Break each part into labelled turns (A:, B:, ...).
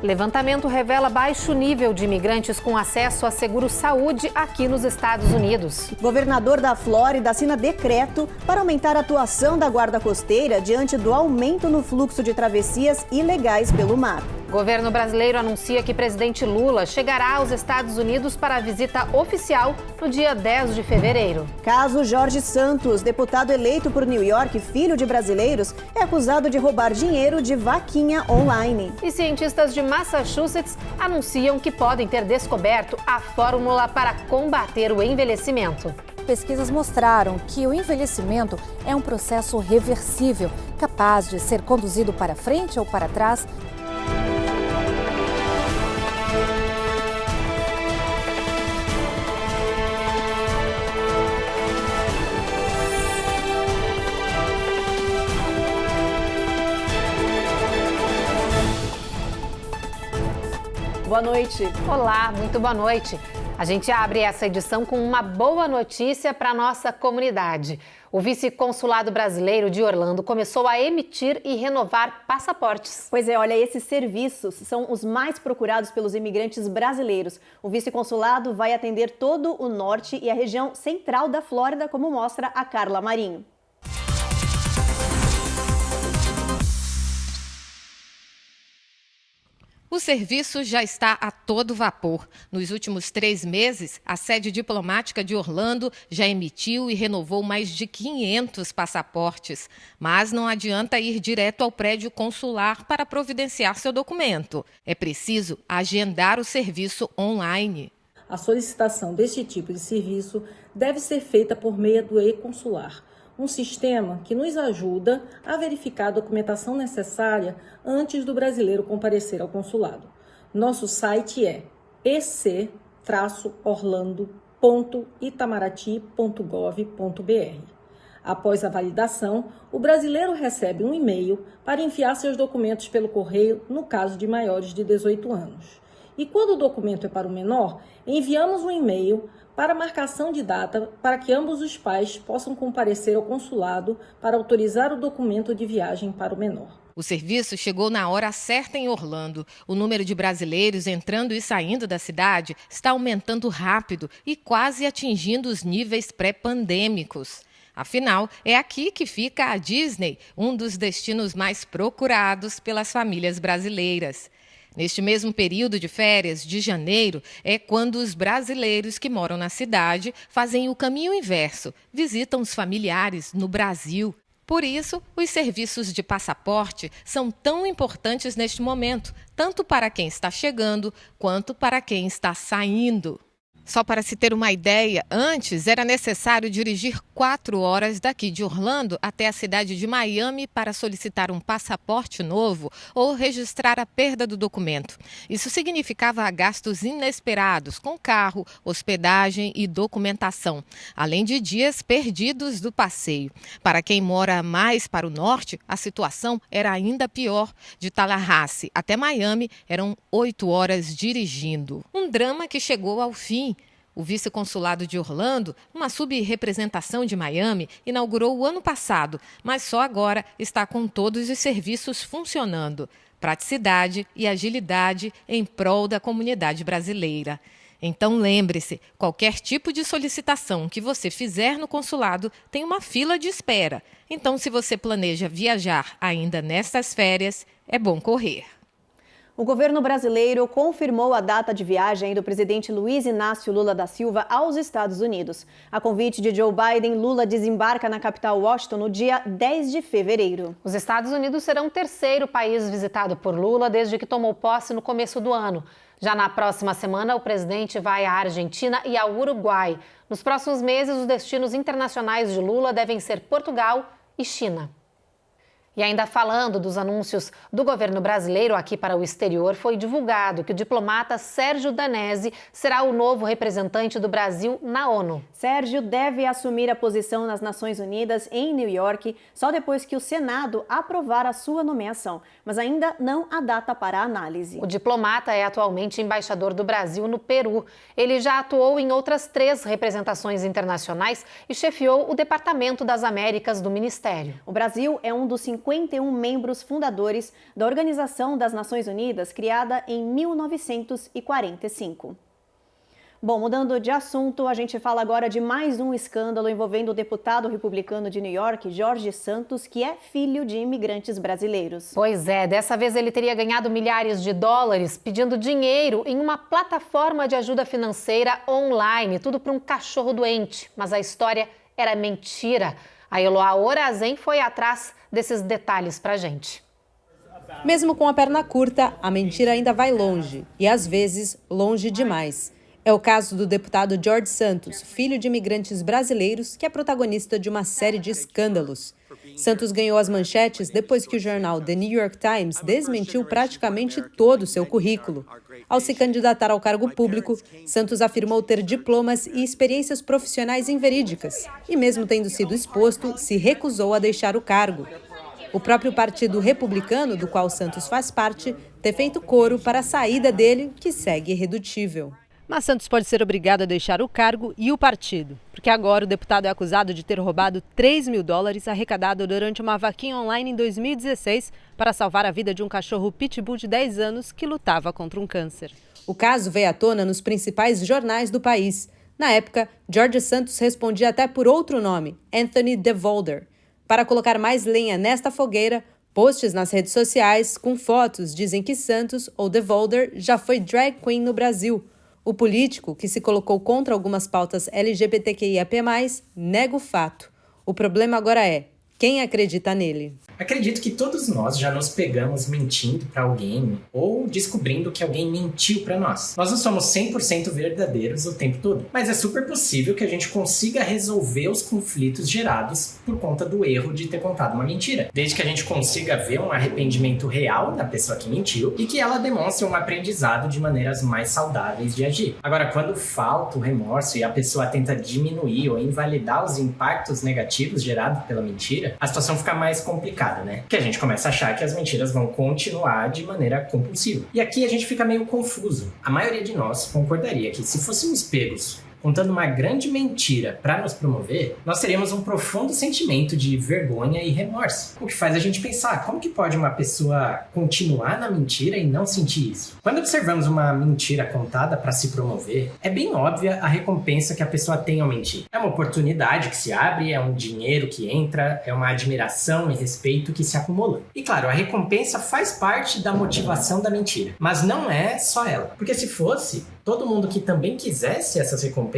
A: Levantamento revela baixo nível de imigrantes com acesso a seguro-saúde aqui nos Estados Unidos.
B: Governador da Flórida assina decreto para aumentar a atuação da Guarda Costeira diante do aumento no fluxo de travessias ilegais pelo mar.
A: Governo brasileiro anuncia que presidente Lula chegará aos Estados Unidos para a visita oficial no dia 10 de fevereiro.
B: Caso Jorge Santos, deputado eleito por New York, filho de brasileiros, é acusado de roubar dinheiro de vaquinha online.
A: E cientistas de Massachusetts anunciam que podem ter descoberto a fórmula para combater o envelhecimento.
C: Pesquisas mostraram que o envelhecimento é um processo reversível, capaz de ser conduzido para frente ou para trás.
B: Boa noite.
A: Olá, muito boa noite. A gente abre essa edição com uma boa notícia para a nossa comunidade. O vice-consulado brasileiro de Orlando começou a emitir e renovar passaportes.
B: Pois é, olha, esses serviços são os mais procurados pelos imigrantes brasileiros. O vice-consulado vai atender todo o norte e a região central da Flórida, como mostra a Carla Marinho.
D: O serviço já está a todo vapor. Nos últimos 3 meses, a sede diplomática de Orlando já emitiu e renovou mais de 500 passaportes. Mas não adianta ir direto ao prédio consular para providenciar seu documento. É preciso agendar o serviço online.
E: A solicitação deste tipo de serviço deve ser feita por meio do e-consular, um sistema que nos ajuda a verificar a documentação necessária antes do brasileiro comparecer ao consulado. Nosso site é ec-orlando.itamaraty.gov.br. Após a validação, o brasileiro recebe um e-mail para enviar seus documentos pelo correio no caso de maiores de 18 anos. E quando o documento é para o menor, enviamos um e-mail para marcação de data para que ambos os pais possam comparecer ao consulado para autorizar o documento de viagem para o menor.
D: O serviço chegou na hora certa em Orlando. O número de brasileiros entrando e saindo da cidade está aumentando rápido e quase atingindo os níveis pré-pandêmicos. Afinal, é aqui que fica a Disney, um dos destinos mais procurados pelas famílias brasileiras. Neste mesmo período de férias, de janeiro, é quando os brasileiros que moram na cidade fazem o caminho inverso, visitam os familiares no Brasil. Por isso, os serviços de passaporte são tão importantes neste momento, tanto para quem está chegando quanto para quem está saindo. Só para se ter uma ideia, antes era necessário dirigir 4 horas daqui de Orlando até a cidade de Miami para solicitar um passaporte novo ou registrar a perda do documento. Isso significava gastos inesperados com carro, hospedagem e documentação, além de dias perdidos do passeio. Para quem mora mais para o norte, a situação era ainda pior. De Tallahassee até Miami eram 8 horas dirigindo. Um drama que chegou ao fim. O vice-consulado de Orlando, uma subrepresentação de Miami, inaugurou o ano passado, mas só agora está com todos os serviços funcionando. Praticidade e agilidade em prol da comunidade brasileira. Então lembre-se, qualquer tipo de solicitação que você fizer no consulado tem uma fila de espera. Então, se você planeja viajar ainda nestas férias, é bom correr.
B: O governo brasileiro confirmou a data de viagem do presidente Luiz Inácio Lula da Silva aos Estados Unidos. A convite de Joe Biden, Lula desembarca na capital Washington no dia 10 de fevereiro.
A: Os Estados Unidos serão o 3º país visitado por Lula desde que tomou posse no começo do ano. Já na próxima semana, o presidente vai à Argentina e ao Uruguai. Nos próximos meses, os destinos internacionais de Lula devem ser Portugal e China. E ainda falando dos anúncios do governo brasileiro aqui para o exterior, foi divulgado que o diplomata Sérgio Danese será o novo representante do Brasil na ONU.
B: Sérgio deve assumir a posição nas Nações Unidas em New York só depois que o Senado aprovar a sua nomeação, mas ainda não há data para análise.
A: O diplomata é atualmente embaixador do Brasil no Peru. Ele já atuou em outras 3 representações internacionais e chefiou o Departamento das Américas do Ministério.
B: O Brasil é um dos 50 51 membros fundadores da Organização das Nações Unidas, criada em 1945. Bom, mudando de assunto, a gente fala agora de mais um escândalo envolvendo o deputado republicano de New York, George Santos, que é filho de imigrantes brasileiros.
A: Pois é, dessa vez ele teria ganhado milhares de dólares pedindo dinheiro em uma plataforma de ajuda financeira online, tudo para um cachorro doente. Mas a história era mentira. A Eloá Orazen foi atrás desses detalhes pra gente.
F: Mesmo com a perna curta, a mentira ainda vai longe, e às vezes longe demais. É o caso do deputado George Santos, filho de imigrantes brasileiros, que é protagonista de uma série de escândalos. Santos ganhou as manchetes depois que o jornal The New York Times desmentiu praticamente todo o seu currículo. Ao se candidatar ao cargo público, Santos afirmou ter diplomas e experiências profissionais inverídicas. E mesmo tendo sido exposto, se recusou a deixar o cargo. O próprio Partido Republicano, do qual Santos faz parte, tem feito coro para a saída dele, que segue irredutível. Mas Santos pode ser obrigado a deixar o cargo e o partido, porque agora o deputado é acusado de ter roubado $3 mil arrecadado durante uma vaquinha online em 2016 para salvar a vida de um cachorro pitbull de 10 anos que lutava contra um câncer. O caso veio à tona nos principais jornais do país. Na época, George Santos respondia até por outro nome, Anthony DeVolder. Para colocar mais lenha nesta fogueira, posts nas redes sociais com fotos dizem que Santos, ou DeVolder, já foi drag queen no Brasil. O político, que se colocou contra algumas pautas LGBTQIAP+, nega o fato. O problema agora é quem acredita nele.
G: Acredito que todos nós já nos pegamos mentindo para alguém ou descobrindo que alguém mentiu para nós. Nós não somos 100% verdadeiros o tempo todo, mas é super possível que a gente consiga resolver os conflitos gerados por conta do erro de ter contado uma mentira. Desde que a gente consiga ver um arrependimento real da pessoa que mentiu e que ela demonstre um aprendizado de maneiras mais saudáveis de agir. Agora, quando falta o remorso e a pessoa tenta diminuir ou invalidar os impactos negativos gerados pela mentira, a situação fica mais complicada. Que a gente começa a achar que as mentiras vão continuar de maneira compulsiva. E aqui a gente fica meio confuso. A maioria de nós concordaria que se fôssemos pegos contando uma grande mentira para nos promover, nós teríamos um profundo sentimento de vergonha e remorso. O que faz a gente pensar, como que pode uma pessoa continuar na mentira e não sentir isso? Quando observamos uma mentira contada para se promover, é bem óbvia a recompensa que a pessoa tem ao mentir. É uma oportunidade que se abre, é um dinheiro que entra, é uma admiração e respeito que se acumula. E claro, a recompensa faz parte da motivação da mentira, mas não é só ela. Porque se fosse, todo mundo que também quisesse essas recompensas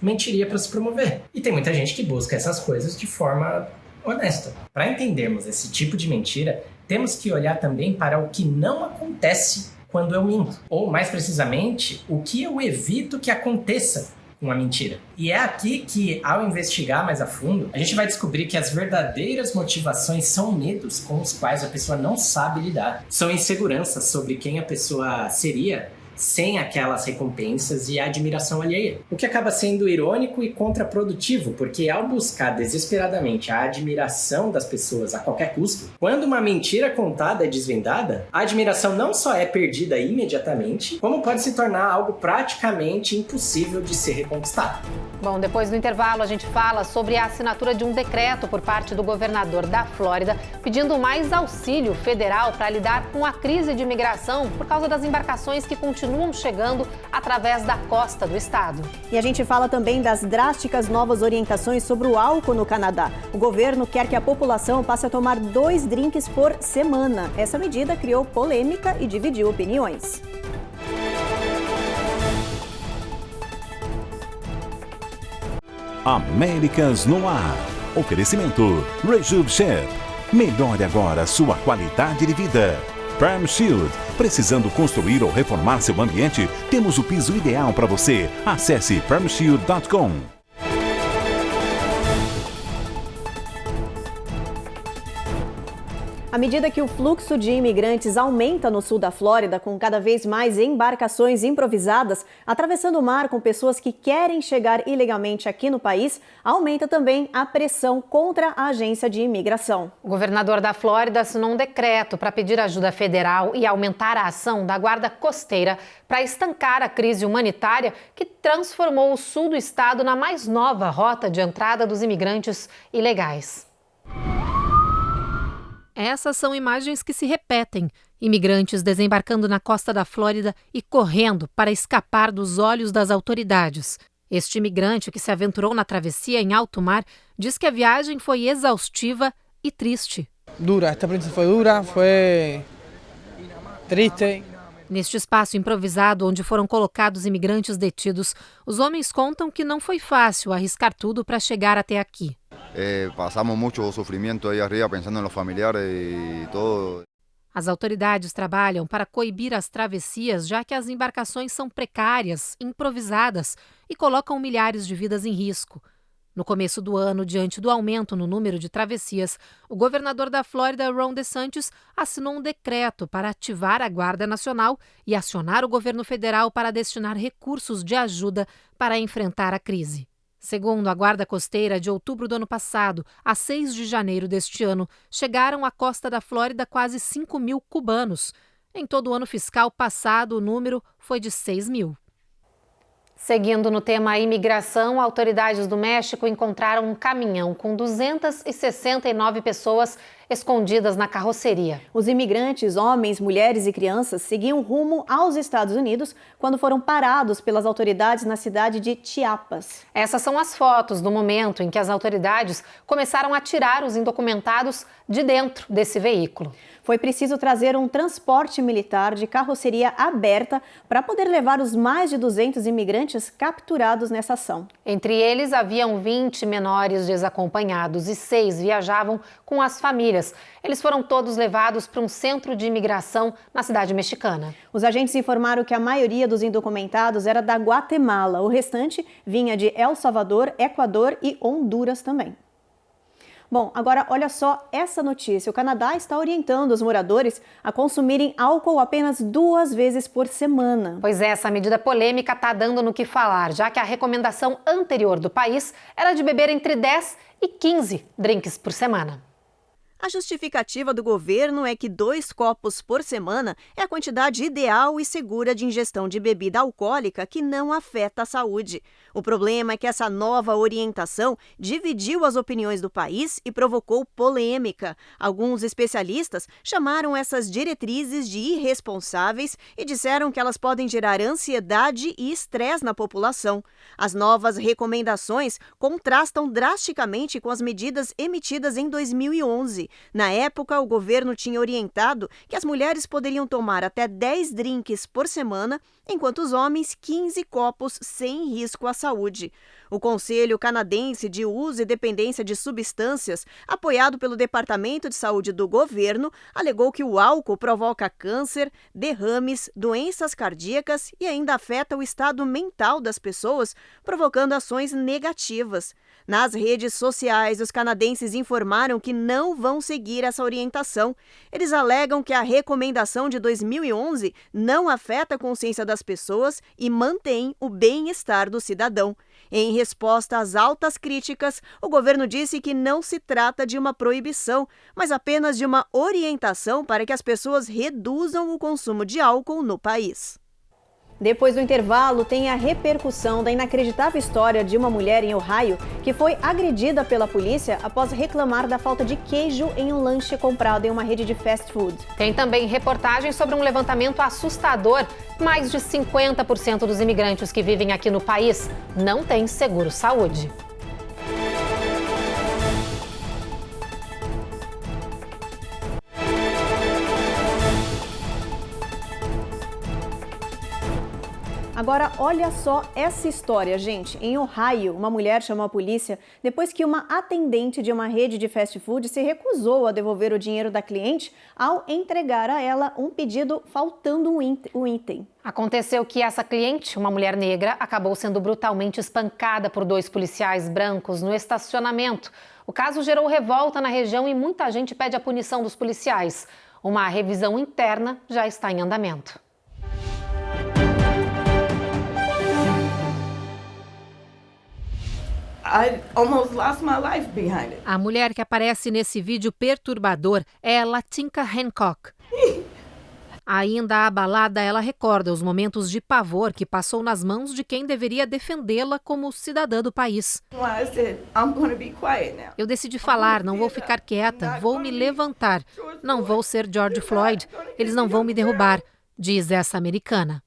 G: mentiria para se promover. E tem muita gente que busca essas coisas de forma honesta. Para entendermos esse tipo de mentira, temos que olhar também para o que não acontece quando eu minto. Ou, mais precisamente, o que eu evito que aconteça com a mentira. E é aqui que, ao investigar mais a fundo, a gente vai descobrir que as verdadeiras motivações são medos com os quais a pessoa não sabe lidar. São inseguranças sobre quem a pessoa seria sem aquelas recompensas e a admiração alheia. O que acaba sendo irônico e contraprodutivo, porque ao buscar desesperadamente a admiração das pessoas a qualquer custo, quando uma mentira contada é desvendada, a admiração não só é perdida imediatamente, como pode se tornar algo praticamente impossível de ser reconquistado.
A: Bom, depois do intervalo a gente fala sobre a assinatura de um decreto por parte do governador da Flórida pedindo mais auxílio federal para lidar com a crise de imigração por causa das embarcações que continuam chegando através da costa do estado.
B: E a gente fala também das drásticas novas orientações sobre o álcool no Canadá. O governo quer que a população passe a tomar 2 drinks por semana. Essa medida criou polêmica e dividiu opiniões.
H: Américas no ar. Oferecimento Rejuve Chef. Melhore agora sua qualidade de vida. Perm Shield. Precisando construir ou reformar seu ambiente? Temos o piso ideal para você. Acesse permshield.com.
B: À medida que o fluxo de imigrantes aumenta no sul da Flórida, com cada vez mais embarcações improvisadas atravessando o mar com pessoas que querem chegar ilegalmente aqui no país, aumenta também a pressão contra a agência de imigração.
A: O governador da Flórida assinou um decreto para pedir ajuda federal e aumentar a ação da Guarda Costeira para estancar a crise humanitária que transformou o sul do estado na mais nova rota de entrada dos imigrantes ilegais. Essas são imagens que se repetem. Imigrantes desembarcando na costa da Flórida e correndo para escapar dos olhos das autoridades. Este imigrante que se aventurou na travessia em alto mar diz que a viagem foi exaustiva e triste.
I: Esta experiencia foi dura, foi triste.
A: Neste espaço improvisado onde foram colocados imigrantes detidos, os homens contam que não foi fácil arriscar tudo para chegar até aqui.
J: Passamos muito sofrimento aí arriba, pensando nos familiares e todo.
A: As autoridades trabalham para coibir as travessias, já que as embarcações são precárias, improvisadas e colocam milhares de vidas em risco. No começo do ano, diante do aumento no número de travessias, o governador da Flórida, Ron DeSantis, assinou um decreto para ativar a Guarda Nacional e acionar o governo federal para destinar recursos de ajuda para enfrentar a crise. Segundo a Guarda Costeira, de outubro do ano passado a 6 de janeiro deste ano, chegaram à costa da Flórida quase 5.000 cubanos. Em todo o ano fiscal passado, o número foi de 6.000. Seguindo no tema imigração, autoridades do México encontraram um caminhão com 269 pessoas escondidas na carroceria.
B: Os imigrantes, homens, mulheres e crianças, seguiam rumo aos Estados Unidos quando foram parados pelas autoridades na cidade de Chiapas.
A: Essas são as fotos do momento em que as autoridades começaram a tirar os indocumentados de dentro desse veículo.
B: Foi preciso trazer um transporte militar de carroceria aberta para poder levar os mais de 200 imigrantes capturados nessa ação.
A: Entre eles, haviam 20 menores desacompanhados e 6 viajavam com as famílias. Eles foram todos levados para um centro de imigração na cidade mexicana.
B: Os agentes informaram que a maioria dos indocumentados era da Guatemala. O restante vinha de El Salvador, Equador e Honduras também. Bom, agora olha só essa notícia. O Canadá está orientando os moradores a consumirem álcool apenas 2 vezes por semana.
A: Pois é, essa medida polêmica está dando no que falar, já que a recomendação anterior do país era de beber entre 10 e 15 drinks por semana.
B: A justificativa do governo é que 2 copos por semana é a quantidade ideal e segura de ingestão de bebida alcoólica que não afeta a saúde. O problema é que essa nova orientação dividiu as opiniões do país e provocou polêmica. Alguns especialistas chamaram essas diretrizes de irresponsáveis e disseram que elas podem gerar ansiedade e estresse na população. As novas recomendações contrastam drasticamente com as medidas emitidas em 2011. Na época, o governo tinha orientado que as mulheres poderiam tomar até 10 drinks por semana, enquanto os homens 15 copos sem risco à saúde. O Conselho Canadense de Uso e Dependência de Substâncias, apoiado pelo Departamento de Saúde do governo, alegou que o álcool provoca câncer, derrames, doenças cardíacas e ainda afeta o estado mental das pessoas, provocando ações negativas. Nas redes sociais, os canadenses informaram que não vão seguir essa orientação. Eles alegam que a recomendação de 2011 não afeta a consciência das pessoas e mantém o bem-estar do cidadão. Em resposta às altas críticas, o governo disse que não se trata de uma proibição, mas apenas de uma orientação para que as pessoas reduzam o consumo de álcool no país. Depois do intervalo, tem a repercussão da inacreditável história de uma mulher em Ohio que foi agredida pela polícia após reclamar da falta de queijo em um lanche comprado em uma rede de fast food.
A: Tem também reportagem sobre um levantamento assustador. Mais de 50% dos imigrantes que vivem aqui no país não têm seguro-saúde.
B: Agora, olha só essa história, gente. Em Ohio, uma mulher chamou a polícia depois que uma atendente de uma rede de fast food se recusou a devolver o dinheiro da cliente ao entregar a ela um pedido faltando um item.
A: Aconteceu que essa cliente, uma mulher negra, acabou sendo brutalmente espancada por 2 policiais brancos no estacionamento. O caso gerou revolta na região e muita gente pede a punição dos policiais. Uma revisão interna já está em andamento.
K: I almost lost my life behind it.
A: A mulher que aparece nesse vídeo perturbador é Latinka Hancock. Ainda abalada, ela recorda os momentos de pavor que passou nas mãos de quem deveria defendê-la como cidadã do país. Eu decidi falar, não vou ficar quieta, vou me levantar. Não vou ser George Floyd, eles não vão me derrubar, diz essa americana.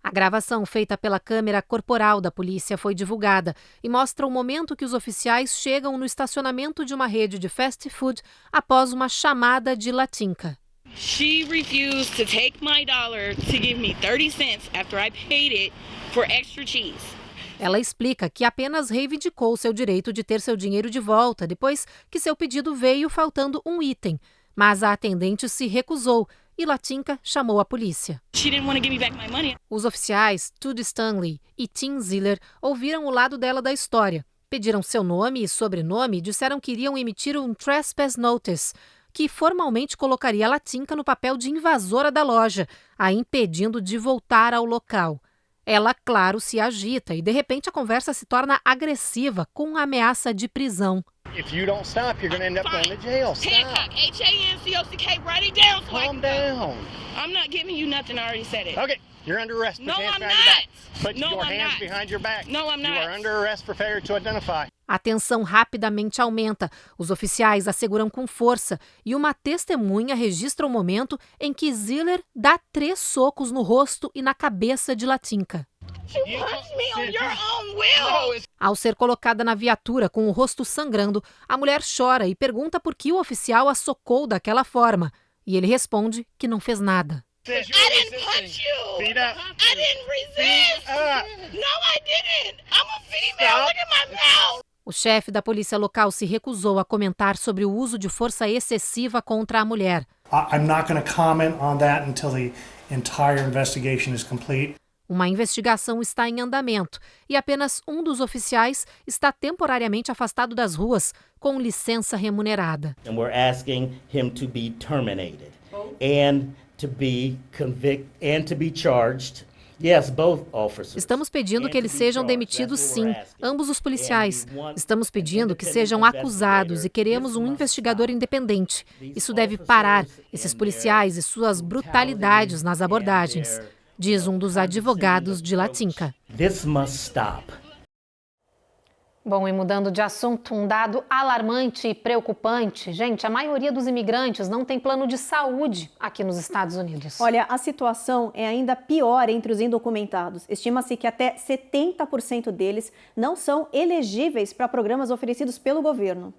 A: A gravação feita pela câmera corporal da polícia foi divulgada e mostra o momento que os oficiais chegam no estacionamento de uma rede de fast food após uma chamada de latinca.
L: She refused to take my dollar to give me 30 cents after I paid it for extra cheese.
A: Ela explica que apenas reivindicou seu direito de ter seu dinheiro de volta depois que seu pedido veio faltando um item, mas a atendente se recusou e Latinka chamou a polícia.
L: She didn't want to give me back my money.
A: Os oficiais, Tudd Stanley e Tim Ziller, ouviram o lado dela da história, pediram seu nome e sobrenome e disseram que iriam emitir um trespass notice, que formalmente colocaria a Latinka no papel de invasora da loja, a impedindo de voltar ao local. Ela, claro, se agita e, de repente, a conversa se torna agressiva, com ameaça de prisão.
M: If you don't stop, you're going to end up going to jail. Stop.
L: Hancock, H-A-N-C-O-C-K, write it down.
M: Calm down.
L: I'm not giving you nothing, I already said it.
M: Okay, you're under arrest.
L: No, I'm not.
M: Put your hands behind your back.
L: No, I'm not.
M: You are under arrest for failure to identify.
A: A tensão rapidamente aumenta. Os oficiais asseguram com força e uma testemunha registra o momento em que Ziller dá 3 socos no rosto e na cabeça de Latinka. Ao ser colocada na viatura com o rosto sangrando, a mulher chora e pergunta por que o oficial a socou daquela forma. E ele responde que não fez nada.
L: I didn't punch you. I didn't resist. No, I didn't. I'm a female. Look at my mouth.
A: O chefe da polícia local se recusou a comentar sobre o uso de força excessiva contra a mulher.
N: I'm not going to comment on that until the entire investigation is complete.
A: Uma investigação está em andamento e apenas um dos oficiais está temporariamente afastado das ruas com licença remunerada.
O: And we're asking him to be terminated and to be convicted and to be charged. Yes, both officers.
A: Estamos pedindo que eles sejam demitidos, sim, ambos os policiais. Estamos pedindo que sejam acusados e queremos um investigador independente. Isso deve parar, esses policiais e suas brutalidades nas abordagens, diz um dos advogados de Latinka.
O: This must stop.
A: Bom, e mudando de assunto, um dado alarmante e preocupante. Gente, a maioria dos imigrantes não tem plano de saúde aqui nos Estados Unidos.
B: Olha, a situação é ainda pior entre os indocumentados. Estima-se que até 70% deles não são elegíveis para programas oferecidos pelo governo.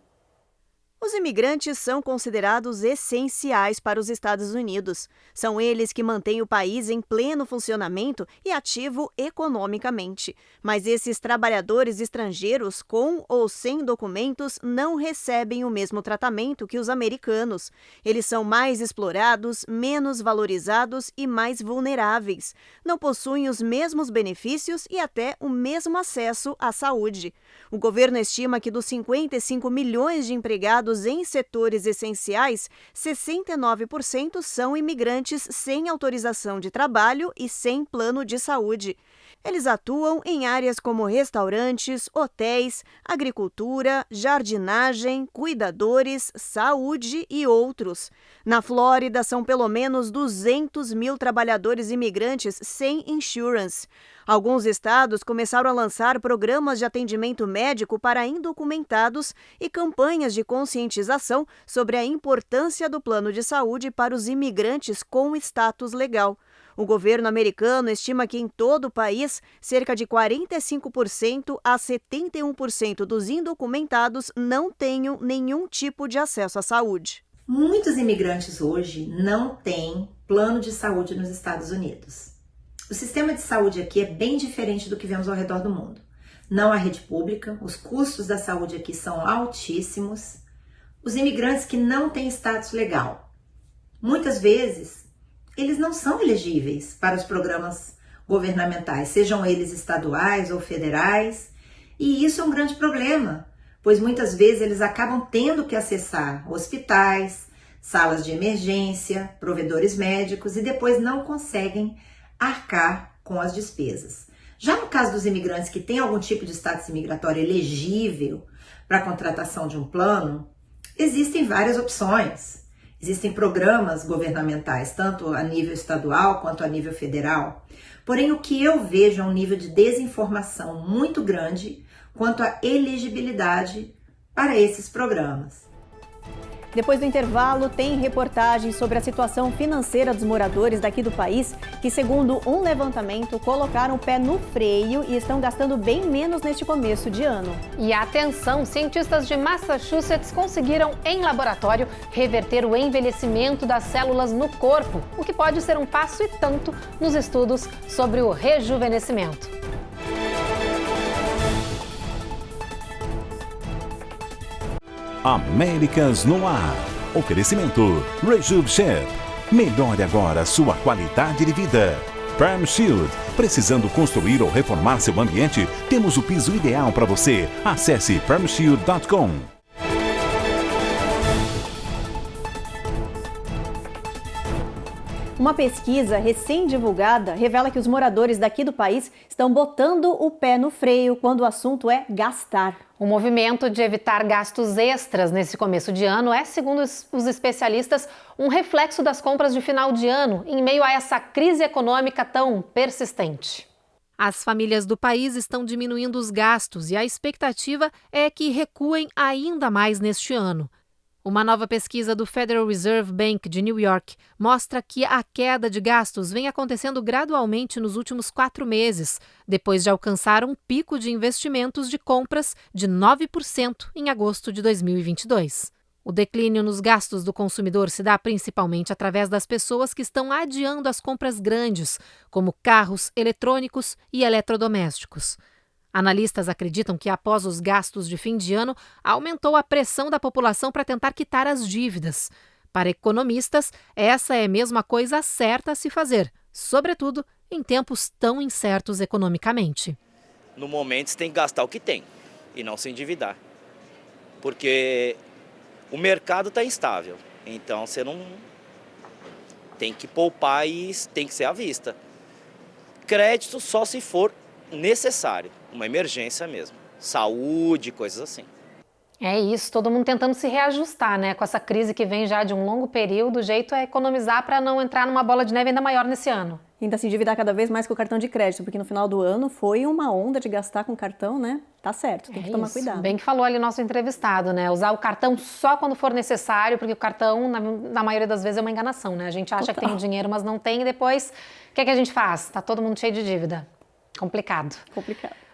B: Os imigrantes são considerados essenciais para os Estados Unidos. São eles que mantêm o país em pleno funcionamento e ativo economicamente. Mas esses trabalhadores estrangeiros, com ou sem documentos, não recebem o mesmo tratamento que os americanos. Eles são mais explorados, menos valorizados e mais vulneráveis. Não possuem os mesmos benefícios e até o mesmo acesso à saúde. O governo estima que dos 55 milhões de empregados em setores essenciais, 69% são imigrantes sem autorização de trabalho e sem plano de saúde. Eles atuam em áreas como restaurantes, hotéis, agricultura, jardinagem, cuidadores, saúde e outros. Na Flórida, são pelo menos 200 mil trabalhadores imigrantes sem insurance. Alguns estados começaram a lançar programas de atendimento médico para indocumentados e campanhas de conscientização sobre a importância do plano de saúde para os imigrantes com status legal. O governo americano estima que em todo o país, cerca de 45% a 71% dos indocumentados não tenham nenhum tipo de acesso à saúde.
P: Muitos imigrantes hoje não têm plano de saúde nos Estados Unidos. O sistema de saúde aqui é bem diferente do que vemos ao redor do mundo. Não há rede pública, os custos da saúde aqui são altíssimos. Os imigrantes que não têm status legal, muitas vezes, eles não são elegíveis para os programas governamentais, sejam eles estaduais ou federais. E isso é um grande problema, pois muitas vezes eles acabam tendo que acessar hospitais, salas de emergência, provedores médicos e depois não conseguem arcar com as despesas. Já no caso dos imigrantes que têm algum tipo de status imigratório elegível para a contratação de um plano, existem várias opções. Existem programas governamentais, tanto a nível estadual quanto a nível federal. Porém, o que eu vejo é um nível de desinformação muito grande quanto à elegibilidade para esses programas.
B: Depois do intervalo, tem reportagem sobre a situação financeira dos moradores daqui do país, que, segundo um levantamento, colocaram o pé no freio e estão gastando bem menos neste começo de ano.
A: E atenção, cientistas de Massachusetts conseguiram, em laboratório, reverter o envelhecimento das células no corpo, o que pode ser um passo e tanto nos estudos sobre o rejuvenescimento.
H: Américas no Ar. Oferecimento Rejub Chef. Melhore agora sua qualidade de vida. Perm Shield. Precisando construir ou reformar seu ambiente? Temos o piso ideal para você. Acesse permshield.com.
B: Uma pesquisa recém-divulgada revela que os moradores daqui do país estão botando o pé no freio quando o assunto é gastar.
A: O movimento de evitar gastos extras nesse começo de ano é, segundo os especialistas, um reflexo das compras de final de ano, em meio a essa crise econômica tão persistente. As famílias do país estão diminuindo os gastos e a expectativa é que recuem ainda mais neste ano. Uma nova pesquisa do Federal Reserve Bank de New York mostra que a queda de gastos vem acontecendo gradualmente nos últimos 4 meses, depois de alcançar um pico de investimentos de compras de 9% em agosto de 2022. O declínio nos gastos do consumidor se dá principalmente através das pessoas que estão adiando as compras grandes, como carros, eletrônicos e eletrodomésticos. Analistas acreditam que, após os gastos de fim de ano, aumentou a pressão da população para tentar quitar as dívidas. Para economistas, essa é mesmo a coisa certa a se fazer, sobretudo em tempos tão incertos economicamente.
Q: No momento, você tem que gastar o que tem e não se endividar, porque o mercado está instável, então você não tem que poupar e tem que ser à vista. Crédito só se for necessário, uma emergência mesmo, saúde, coisas assim.
A: É isso, todo mundo tentando se reajustar, né? Com essa crise que vem já de um longo período, o jeito é economizar para não entrar numa bola de neve ainda maior nesse ano.
B: Ainda se endividar cada vez mais com o cartão de crédito, porque no final do ano foi uma onda de gastar com cartão, né? Tá certo, tem que tomar cuidado.
A: Bem que falou ali nosso entrevistado, né? Usar o cartão só quando for necessário, porque o cartão, na maioria das vezes, é uma enganação, né? A gente acha que tem o dinheiro, mas não tem, e depois, o que é que a gente faz? Tá todo mundo cheio de dívida. Complicado.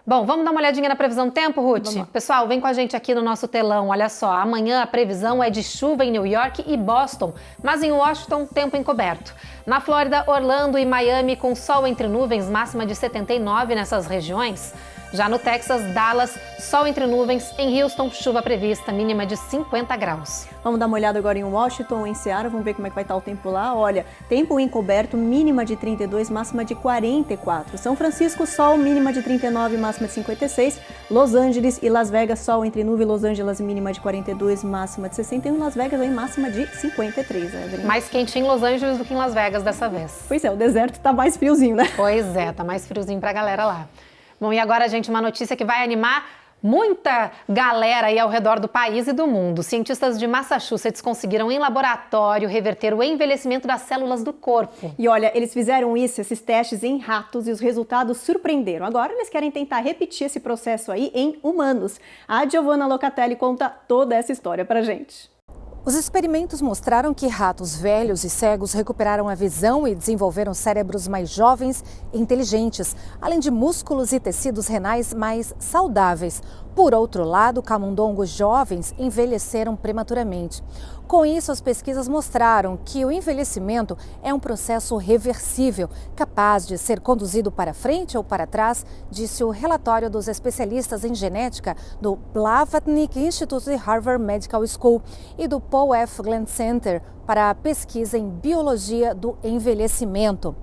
A: Bom, vamos dar uma olhadinha na previsão do tempo, Ruth? Pessoal, vem com a gente aqui no nosso telão. Olha só, amanhã a previsão é de chuva em New York e Boston, mas em Washington, tempo encoberto. Na Flórida, Orlando e Miami, com sol entre nuvens, máxima de 79 nessas regiões. Já no Texas, Dallas, sol entre nuvens. Em Houston, chuva prevista, mínima de 50 graus.
B: Vamos dar uma olhada agora em Washington, em Seattle, vamos ver como é que vai estar o tempo lá. Olha, tempo encoberto, mínima de 32, máxima de 44. São Francisco, sol, mínima de 39, máxima de 56. Los Angeles e Las Vegas, sol entre nuvem, Los Angeles, mínima de 42, máxima de 61. Las Vegas, aí, máxima de 53.
A: Mais quentinho em Los Angeles do que em Las Vegas dessa vez.
B: Pois é, o deserto tá mais friozinho, né?
A: Pois é, tá mais friozinho pra galera lá. Bom, e agora, gente, uma notícia que vai animar muita galera aí ao redor do país e do mundo. Cientistas de Massachusetts conseguiram, em laboratório, reverter o envelhecimento das células do corpo.
B: E olha, eles fizeram esses testes em ratos e os resultados surpreenderam. Agora eles querem tentar repetir esse processo aí em humanos. A Giovanna Locatelli conta toda essa história pra gente.
C: Os experimentos mostraram que ratos velhos e cegos recuperaram a visão e desenvolveram cérebros mais jovens e inteligentes, além de músculos e tecidos renais mais saudáveis. Por outro lado, camundongos jovens envelheceram prematuramente. Com isso, as pesquisas mostraram que o envelhecimento é um processo reversível, capaz de ser conduzido para frente ou para trás, disse o relatório dos especialistas em genética do Blavatnik Institute de Harvard Medical School e do Paul F. Glenn Center para a pesquisa em biologia do envelhecimento.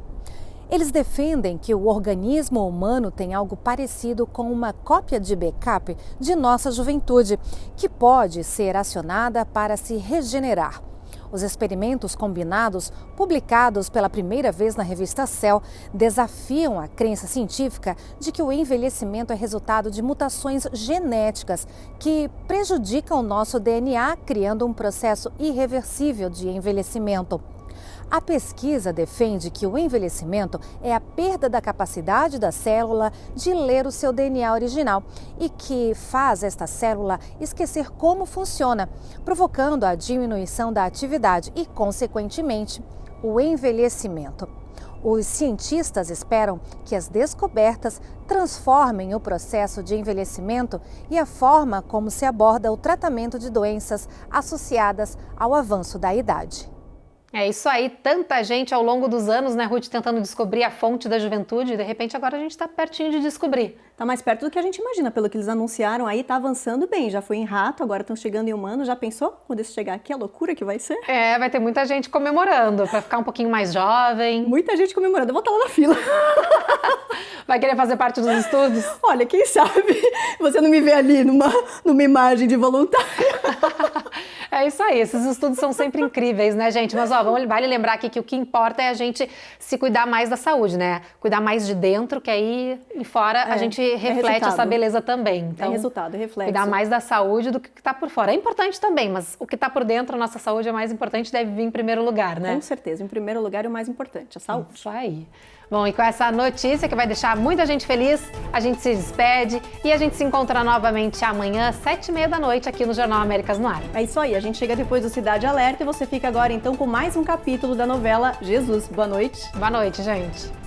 C: Eles defendem que o organismo humano tem algo parecido com uma cópia de backup de nossa juventude, que pode ser acionada para se regenerar. Os experimentos combinados, publicados pela primeira vez na revista Cell, desafiam a crença científica de que o envelhecimento é resultado de mutações genéticas que prejudicam o nosso DNA, criando um processo irreversível de envelhecimento. A pesquisa defende que o envelhecimento é a perda da capacidade da célula de ler o seu DNA original e que faz esta célula esquecer como funciona, provocando a diminuição da atividade e, consequentemente, o envelhecimento. Os cientistas esperam que as descobertas transformem o processo de envelhecimento e a forma como se aborda o tratamento de doenças associadas ao avanço da idade.
A: É isso aí, tanta gente ao longo dos anos, né, Ruth, tentando descobrir a fonte da juventude e de repente agora a gente está pertinho de descobrir.
B: Tá mais perto do que a gente imagina, pelo que eles anunciaram aí, tá avançando bem. Já foi em rato, agora estão chegando em humano. Já pensou quando isso chegar aqui, a loucura que vai ser?
A: É, vai ter muita gente comemorando, para ficar um pouquinho mais jovem.
B: Muita gente comemorando, eu vou estar lá na fila.
A: Vai querer fazer parte dos estudos?
B: Olha, quem sabe você não me vê ali numa imagem de voluntária.
A: É isso aí, esses estudos são sempre incríveis, né, gente? Mas, ó, vale lembrar aqui que o que importa é a gente se cuidar mais da saúde, né? Cuidar mais de dentro, que aí em fora a gente reflete essa beleza também. Então,
B: resultado, reflexo.
A: Cuidar mais da saúde do que está por fora. É importante também, mas o que está por dentro, a nossa saúde é mais importante, deve vir em primeiro lugar, né?
B: Com certeza, em primeiro lugar é o mais importante, a saúde.
A: Isso aí. Bom, e com essa notícia que vai deixar muita gente feliz, a gente se despede e a gente se encontra novamente amanhã, 7h30 da noite, aqui no Jornal Américas no Ar.
B: É isso aí, a gente chega depois do Cidade Alerta e você fica agora então com mais um capítulo da novela Jesus. Boa noite.
A: Boa noite, gente.